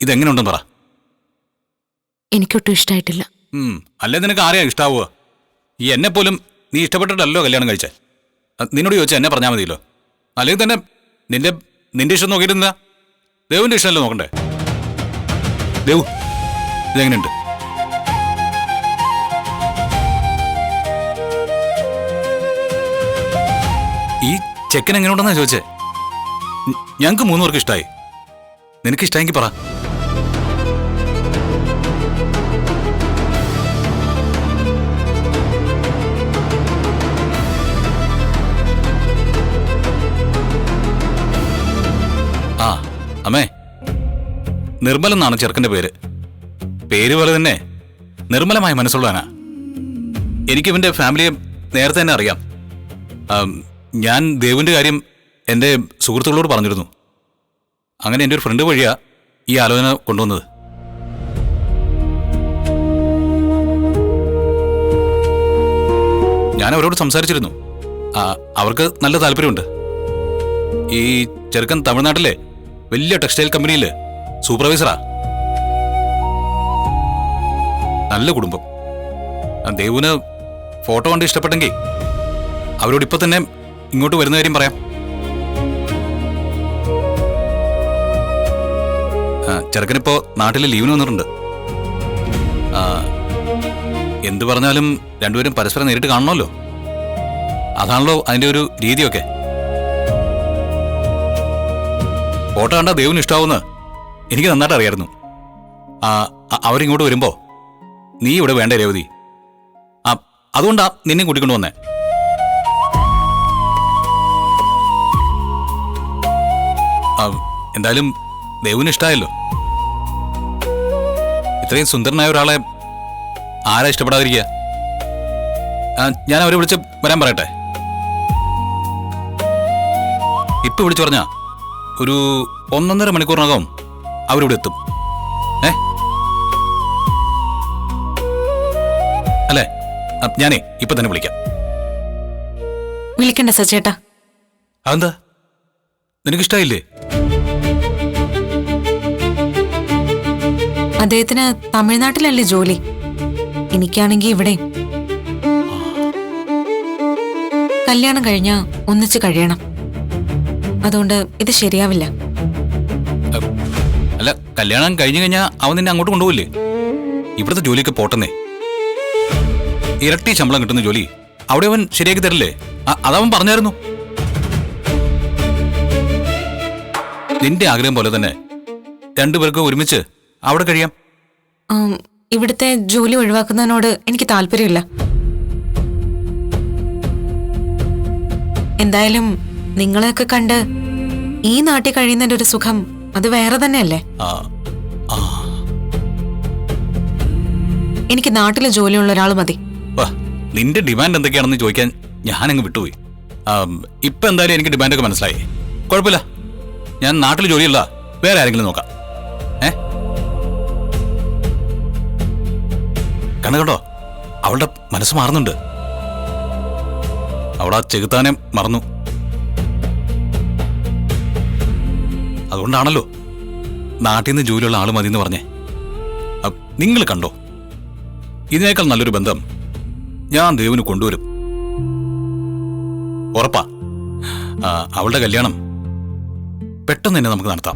ഇതെങ്ങനെയുണ്ടെന്ന് പറ. എനിക്കൊട്ടും ഇഷ്ടമായിട്ടില്ല. അല്ലേ നിനക്ക് ആരെയാ ഇഷ്ടാവുക? ഈ എന്നെ പോലും നീ ഇഷ്ടപ്പെട്ടിട്ടല്ലോ കല്യാണം കഴിച്ചേ. നിന്നോട് ചോദിച്ചാൽ എന്നെ പറഞ്ഞാൽ മതിയല്ലോ. അല്ലെങ്കിൽ തന്നെ നിന്റെ ഇഷ്ടം നോക്കിയിരുന്നാ ദേവുവിന്റെ ഇഷ്ടമല്ലോ നോക്കണ്ടേ? ദേവു, ഇതെങ്ങനെയുണ്ട്? ഈ ചെക്കൻ എങ്ങനെയുണ്ടെന്നാ ചോദിച്ചേ. ഞങ്ങൾക്ക് 3 പേർക്ക് ഇഷ്ടമായി. നിനക്ക് ഇഷ്ടമെങ്കിൽ പറ. ആ അമ്മേ, നിർമ്മൽ എന്നാണ് ചെറുക്കൻ്റെ പേര്. പേര് പോലെ തന്നെ നിർമ്മലമായ മനസ്സുള്ളവനാ. എനിക്കിവൻ്റെ ഫാമിലിയെ നേരത്തെ തന്നെ അറിയാം. ഞാൻ ദേവിൻ്റെ കാര്യം എൻ്റെ സുഹൃത്തുക്കളോട് പറഞ്ഞിരുന്നു. അങ്ങനെ എൻ്റെ ഒരു ഫ്രണ്ട് വഴിയാ ഈ ആലോചന കൊണ്ടുവന്നത്. ഞാൻ അവരോട് സംസാരിച്ചിരുന്നു. അവർക്ക് നല്ല താല്പര്യമുണ്ട്. ഈ ചെറുക്കൻ തമിഴ്നാട്ടിലെ വലിയ ടെക്സ്റ്റൈൽ കമ്പനിയിൽ സൂപ്പർവൈസറാ. നല്ല കുടുംബം. ദേവുവിന് ഫോട്ടോ കണ്ട് ഇഷ്ടപ്പെട്ടെങ്കിൽ അവരോട് ഇപ്പൊ തന്നെ ഇങ്ങോട്ട് വരുന്ന കാര്യം പറയാം. ചെറുക്കനിപ്പോ നാട്ടിൽ ലീവിന് വന്നിട്ടുണ്ട്. എന്തു പറഞ്ഞാലും രണ്ടുപേരും പരസ്പരം നേരിട്ട് കാണണമല്ലോ. അതാണല്ലോ അതിന്റെ ഒരു രീതിയൊക്കെ. ഫോട്ടോ കണ്ടാ ദേവിന് ഇഷ്ടാവുമെന്ന് എനിക്ക് നന്നായിട്ട് അറിയായിരുന്നു. അവരിങ്ങോട്ട് വരുമ്പോ നീ ഇവിടെ വേണ്ടേ രേവതി? അതുകൊണ്ടാ നിന്നെ കൂട്ടിക്കൊണ്ടു വന്നേ. എന്തായാലും ദേവുന് ഇഷ്ടായല്ലോ. ഇത്രയും സുന്ദരനായ ഒരാളെ ആരാ ഇഷ്ടപ്പെടാതിരിക്കുക? ഞാൻ അവരെ വിളിച്ച് വരാൻ പറയട്ടെ. ഇപ്പൊ വിളിച്ചു പറഞ്ഞാ ഒരു 1.5 മണിക്കൂറിനകം അവരിവിടെ എത്തും. അല്ലേ? ഞാനേ ഇപ്പൊ തന്നെ വിളിക്കാം. വിളിക്കണ്ട സച്ചേട്ടാ. അതെന്താ, നിനക്കിഷ്ടായില്ലേ? അദ്ദേഹത്തിന് തമിഴ്നാട്ടിലല്ലേ ജോലി. എനിക്കാണെങ്കി ഇവിടെ. കല്യാണം കഴിഞ്ഞാ ഒന്നിച്ച് കഴിയണം. അതുകൊണ്ട് ഇത് ശരിയാവില്ല. അല്ല, കല്യാണം കഴിഞ്ഞു കഴിഞ്ഞാൽ അവൻ നിന്നെ അങ്ങോട്ട് കൊണ്ടുപോയില്ലേ? ഇവിടുത്തെ ജോലിയൊക്കെ പോട്ടെന്നേ. ഇരട്ടി ശമ്പളം കിട്ടുന്ന ജോലി അവിടെ അവൻ ശരിയാക്കി തരില്ലേ? അതവൻ പറഞ്ഞായിരുന്നു. നിന്റെ ആഗ്രഹം പോലെ തന്നെ രണ്ടുപേർക്ക് ഒരുമിച്ച് അവിടെ കഴിയാം. ഇവിടുത്തെ ജോലി ഒഴിവാക്കുന്നതിനോട് എനിക്ക് താല്പര്യമില്ല. എന്തായാലും നിങ്ങളെയൊക്കെ കണ്ട് ഈ നാട്ടിൽ കഴിയുന്നതിന്റെ ഒരു സുഖം അത് വേറെ തന്നെയല്ലേ? എനിക്ക് നാട്ടിലെ ജോലിയുള്ള ഒരാൾ മതി. നിന്റെ ഡിമാൻഡ് എന്തൊക്കെയാണെന്ന് ചോദിക്കാൻ ഞാനങ്ങ് വിട്ടുപോയി. ഇപ്പൊ എന്തായാലും എനിക്ക് ഡിമാൻഡൊക്കെ മനസ്സിലായി. കുഴപ്പമില്ല, ഞാൻ നാട്ടിൽ ജോലിയുള്ള വേറെ ആരെങ്കിലും നോക്കാം. കണ്ടോ, അവളുടെ മനസ്സ് മാറുന്നുണ്ട്. അവളാ ചെകുത്താനെ മറന്നു. അതുകൊണ്ടാണല്ലോ നാട്ടിൽ നിന്ന് ജോലിയുള്ള ആള് മതി എന്ന് പറഞ്ഞേ. നിങ്ങൾ കണ്ടോ, ഇതിനേക്കാൾ നല്ലൊരു ബന്ധം ഞാൻ ദേവിന് കൊണ്ടുവരും. ഉറപ്പാ. അവളുടെ കല്യാണം പെട്ടെന്ന് തന്നെ നമുക്ക് നടത്താം.